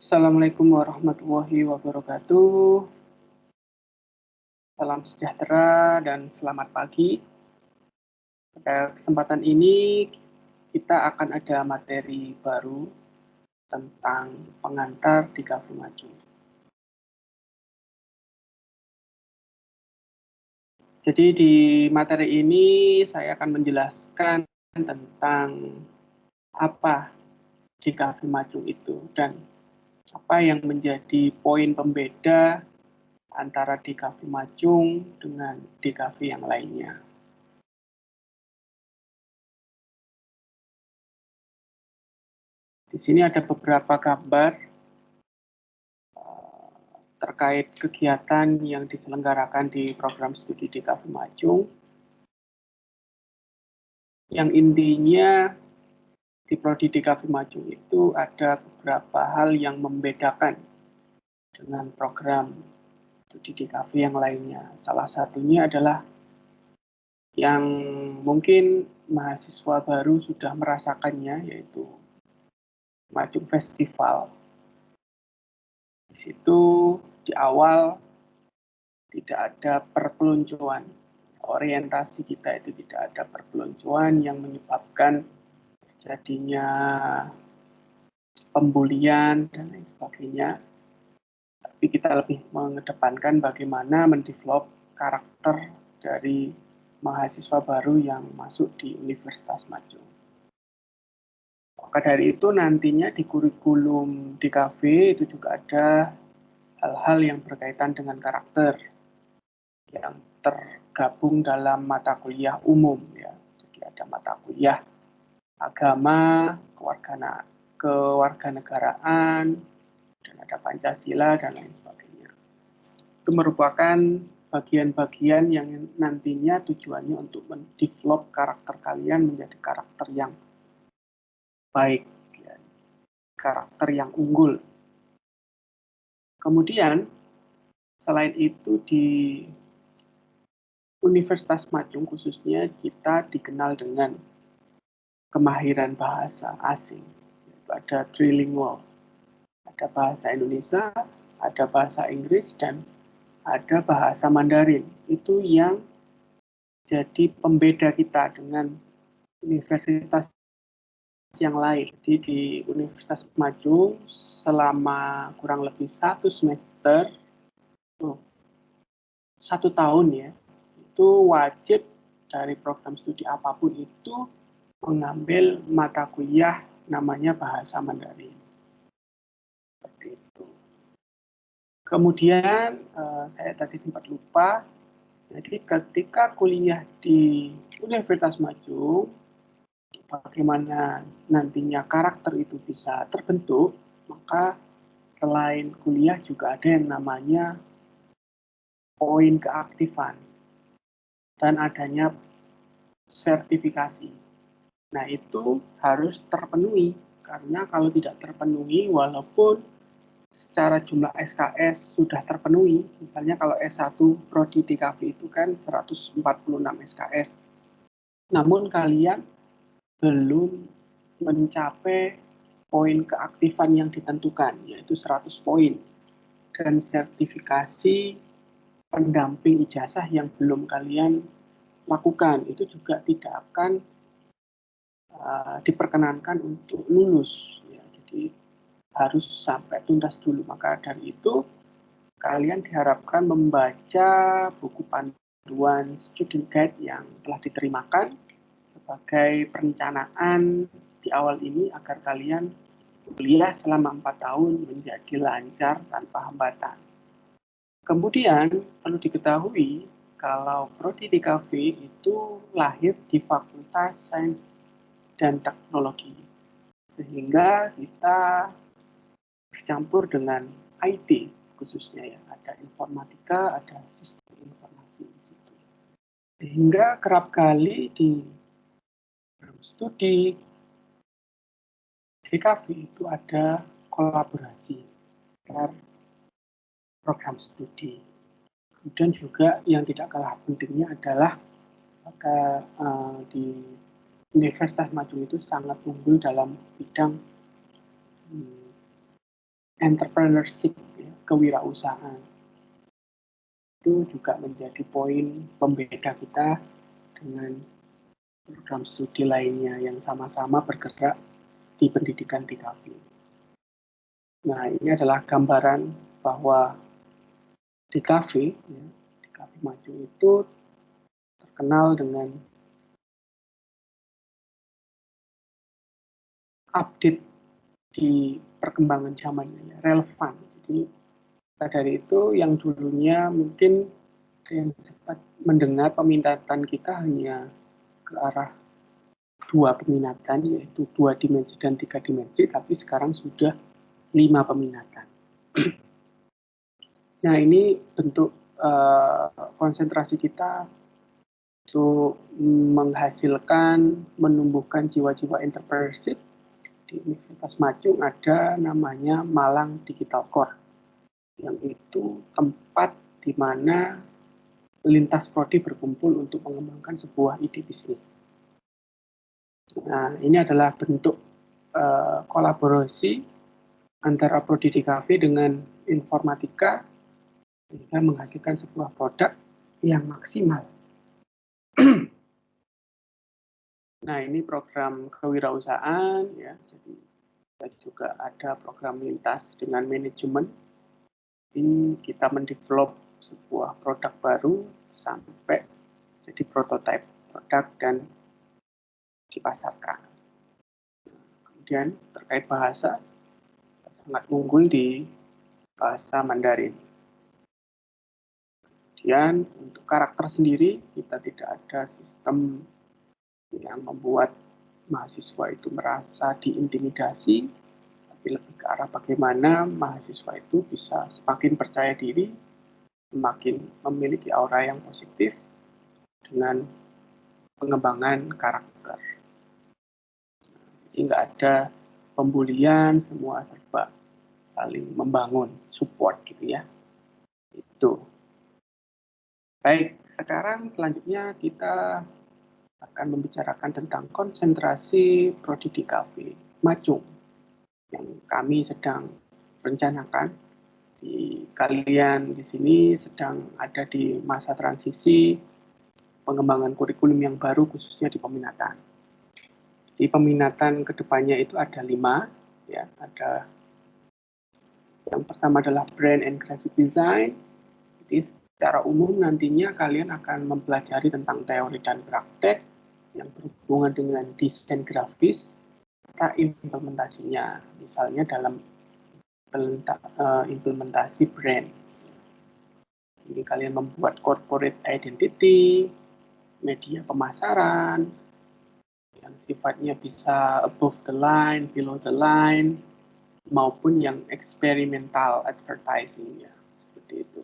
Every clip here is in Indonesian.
Assalamualaikum warahmatullahi wabarakatuh. Salam sejahtera dan selamat pagi. Pada kesempatan ini kita akan ada materi baru tentang pengantar di Kafu Maju. Jadi di materi ini saya akan menjelaskan tentang apa di Kafu Maju itu dan apa yang menjadi poin pembeda antara DKV Majung dengan DKV yang lainnya. Di sini ada beberapa gambar terkait kegiatan yang diselenggarakan di program studi DKV Majung. Yang intinya di Prodi DKV Majung itu ada beberapa hal yang membedakan dengan program studi DKV yang lainnya. Salah satunya adalah yang mungkin mahasiswa baru sudah merasakannya, yaitu Majung Festival. Di situ di awal tidak ada perpeloncoan. Orientasi kita itu tidak ada perpeloncoan yang menyebabkan terjadinya pembulian dan lain sebagainya. Tapi kita lebih mengedepankan bagaimana mendevelop karakter dari mahasiswa baru yang masuk di Universitas Majung. Maka dari itu nantinya di kurikulum DKV itu juga ada hal-hal yang berkaitan dengan karakter yang tergabung dalam mata kuliah umum ya. Jadi ada mata kuliah agama, kewarganegaraan, dan ada Pancasila dan lain sebagainya. Itu merupakan bagian-bagian yang nantinya tujuannya untuk mendevelop karakter kalian menjadi karakter yang baik, ya. Karakter yang unggul. Kemudian selain itu di Universitas Majung khususnya kita dikenal dengan kemahiran bahasa asing. Yaitu ada trilingual, ada bahasa Indonesia, ada bahasa Inggris, dan ada bahasa Mandarin. Itu yang jadi pembeda kita dengan universitas yang lain. Jadi di Universitas Majung selama kurang lebih 1 semester, 1 tahun ya, itu wajib dari program studi apapun itu mengambil mata kuliah namanya bahasa Mandarin. Seperti itu. Kemudian saya tadi sempat lupa, jadi ketika kuliah di Universitas Majung, bagaimana nantinya karakter itu bisa terbentuk, maka selain kuliah juga ada yang namanya poin keaktifan dan adanya sertifikasi. Nah, itu harus terpenuhi, karena kalau tidak terpenuhi, walaupun secara jumlah SKS sudah terpenuhi, misalnya kalau S1 Prodi DKV itu kan 146 SKS, namun kalian belum mencapai poin keaktifan yang ditentukan, yaitu 100 poin, dan sertifikasi pendamping ijazah yang belum kalian lakukan, itu juga tidak akan diperkenankan untuk lulus. Ya, jadi harus sampai tuntas dulu. Maka dari itu, kalian diharapkan membaca buku panduan student guide yang telah diterimakan sebagai perencanaan di awal ini agar kalian kuliah selama 4 tahun menjadi lancar tanpa hambatan. Kemudian perlu diketahui kalau Prodi DKV itu lahir di Fakultas Sains dan Teknologi, sehingga kita bercampur dengan IT khususnya ya, ada informatika, ada sistem informasi di situ. Sehingga kerap kali di studi DKV itu ada kolaborasi antar program studi. Kemudian juga yang tidak kalah pentingnya adalah di Universitas Majung itu sangat unggul dalam bidang entrepreneurship, ya, kewirausahaan. Itu juga menjadi poin pembeda kita dengan program studi lainnya yang sama-sama bergerak di pendidikan DKV. Nah, ini adalah gambaran bahwa DKV, ya, DKV Maju itu terkenal dengan update di perkembangan zamannya, relevan. Jadi dari itu yang dulunya mungkin yang sempat mendengar peminatan kita hanya ke arah dua peminatan, yaitu 2 dimensi dan 3 dimensi, tapi sekarang sudah 5 peminatan. Nah, ini bentuk konsentrasi kita untuk menghasilkan, menumbuhkan jiwa-jiwa entrepreneurship. Di Universitas Maju ada namanya Malang Digital Core, yang itu tempat di mana lintas prodi berkumpul untuk mengembangkan sebuah ide bisnis. Nah, ini adalah bentuk kolaborasi antara prodi DKV dengan informatika sehingga menghasilkan sebuah produk yang maksimal. Nah, ini program kewirausahaan, ya. Jadi juga ada program lintas dengan manajemen. Ini kita mendevelop sebuah produk baru sampai jadi prototipe produk dan dipasarkan. Kemudian terkait bahasa, sangat unggul di bahasa Mandarin. Kemudian untuk karakter sendiri, kita tidak ada sistem yang membuat mahasiswa itu merasa diintimidasi, tapi lebih ke arah bagaimana mahasiswa itu bisa semakin percaya diri, semakin memiliki aura yang positif dengan pengembangan karakter. Jadi nggak ada pembulian, semua serba saling membangun, support gitu ya. Itu. Baik, sekarang selanjutnya kita akan membicarakan tentang konsentrasi prodi DKV Maju yang kami sedang rencanakan. Kalian di sini sedang ada di masa transisi pengembangan kurikulum yang baru khususnya di peminatan. Di peminatan kedepannya itu ada 5, ya. Ada yang pertama adalah brand and graphic design. Jadi secara umum nantinya kalian akan mempelajari tentang teori dan praktek yang berhubungan dengan desain grafis serta implementasinya, misalnya dalam implementasi brand. Jadi kalian membuat corporate identity, media pemasaran, yang sifatnya bisa above the line, below the line, maupun yang eksperimental advertising, ya, seperti itu.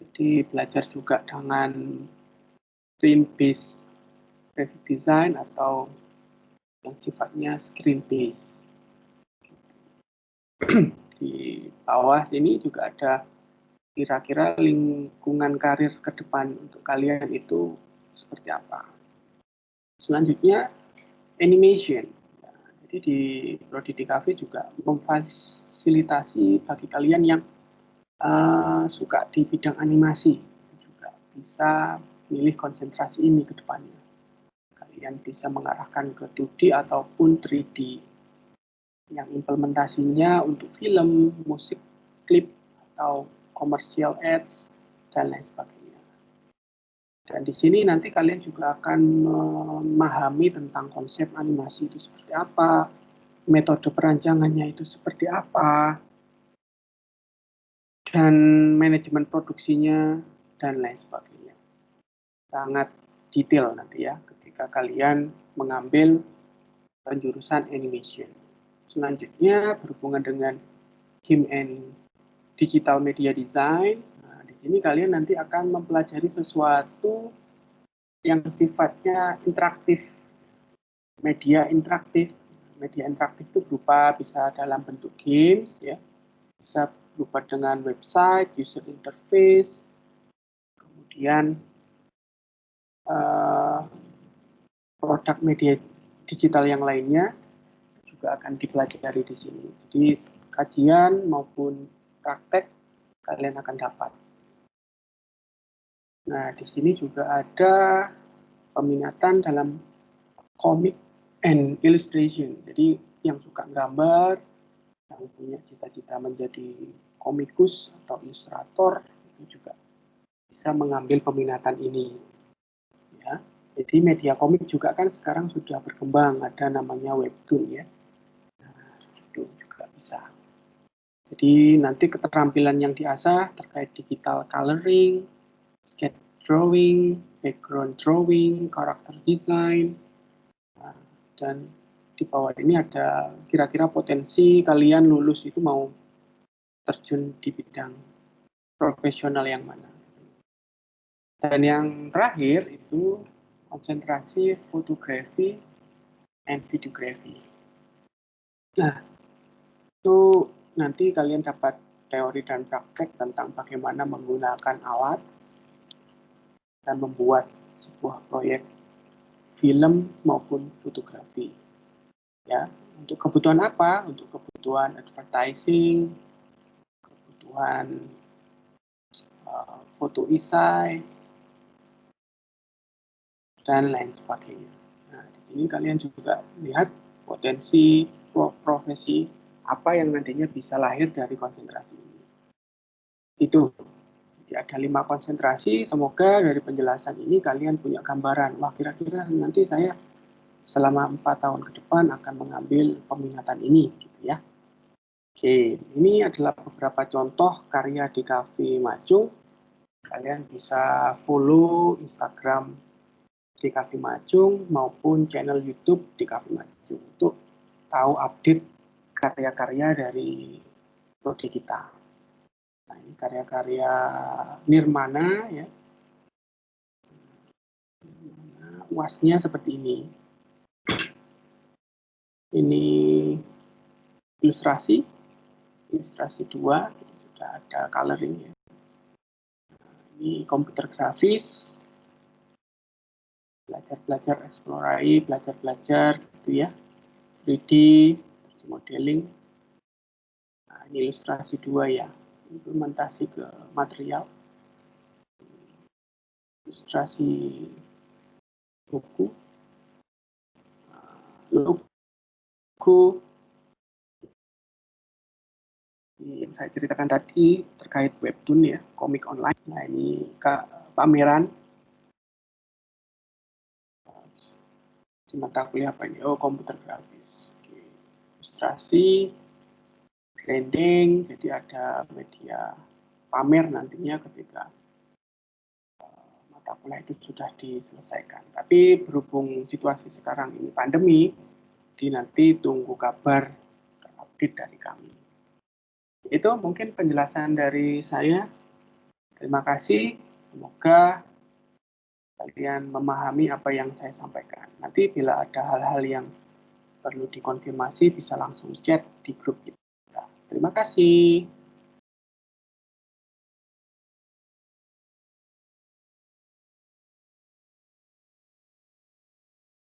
Jadi belajar juga dengan screen based graphic design atau yang sifatnya screen based. Di bawah sini juga ada kira-kira lingkungan karir ke depan untuk kalian itu seperti apa. Selanjutnya animation. Jadi di Prodi DKV juga memfasilitasi bagi kalian yang suka di bidang animasi, juga bisa pilih konsentrasi ini ke depannya. Kalian bisa mengarahkan ke 2D ataupun 3D yang implementasinya untuk film, musik, klip, atau commercial ads, dan lain sebagainya. Dan di sini nanti kalian juga akan memahami tentang konsep animasi itu seperti apa, metode perancangannya itu seperti apa, dan manajemen produksinya, dan lain sebagainya. Sangat detail nanti ya ketika kalian mengambil penjurusan animation. Selanjutnya berhubungan dengan game and digital media design. Nah, di sini kalian nanti akan mempelajari sesuatu yang sifatnya interaktif. Media interaktif. Media interaktif itu berupa bisa dalam bentuk games, ya, bisa berupa dengan website, user interface, kemudian produk media digital yang lainnya juga akan dipelajari di sini. Jadi kajian maupun praktek kalian akan dapat. Nah, di sini juga ada peminatan dalam comic and illustration. Jadi yang suka gambar, yang punya cita-cita menjadi komikus atau ilustrator itu juga bisa mengambil peminatan ini. Ya. Jadi media komik juga kan sekarang sudah berkembang, ada namanya webtoon ya. Nah, itu juga bisa. Jadi nanti keterampilan yang diasah terkait digital coloring, sketch drawing, background drawing, character design, dan di bawah ini ada kira-kira potensi kalian lulus itu mau terjun di bidang profesional yang mana. Dan yang terakhir itu konsentrasi fotografi and videography. Nah, itu nanti kalian dapat teori dan praktek tentang bagaimana menggunakan alat dan membuat sebuah proyek film maupun fotografi. Ya, untuk kebutuhan apa? Untuk kebutuhan advertising, kebutuhan foto isai, dan lain sebagainya. Nah, di sini kalian juga lihat potensi profesi apa yang nantinya bisa lahir dari konsentrasi ini. Itu. Jadi ada 5 konsentrasi, semoga dari penjelasan ini kalian punya gambaran, wah kira-kira nanti saya selama 4 tahun ke depan akan mengambil peminatan ini, gitu ya. Oke, ini adalah beberapa contoh karya DKV Majung. Kalian bisa follow Instagram DKV Majung maupun channel YouTube DKV Majung untuk tahu update karya-karya dari prodi kita. Nah, ini karya-karya Nirmana ya. UAS-nya seperti ini. Ini ilustrasi 2, sudah ada coloring ya. Ini komputer grafis, belajar eksplorasi, belajar gitu ya. 3D, modeling. Nah, ini ilustrasi 2 ya. Implementasi ke material. Ilustrasi buku, logo yang saya ceritakan tadi terkait webtoon ya, komik online. Nah, ini pameran di mata kuliah apa ini? Oh, komputer grafis. Oke. Ilustrasi, branding, jadi ada media pamer nantinya ketika mata kuliah itu sudah diselesaikan. Tapi berhubung situasi sekarang ini pandemi, jadi nanti tunggu kabar terupdate dari kami. Itu mungkin penjelasan dari saya. Terima kasih. Semoga kalian memahami apa yang saya sampaikan. Nanti bila ada hal-hal yang perlu dikonfirmasi bisa langsung chat di grup kita. Terima kasih.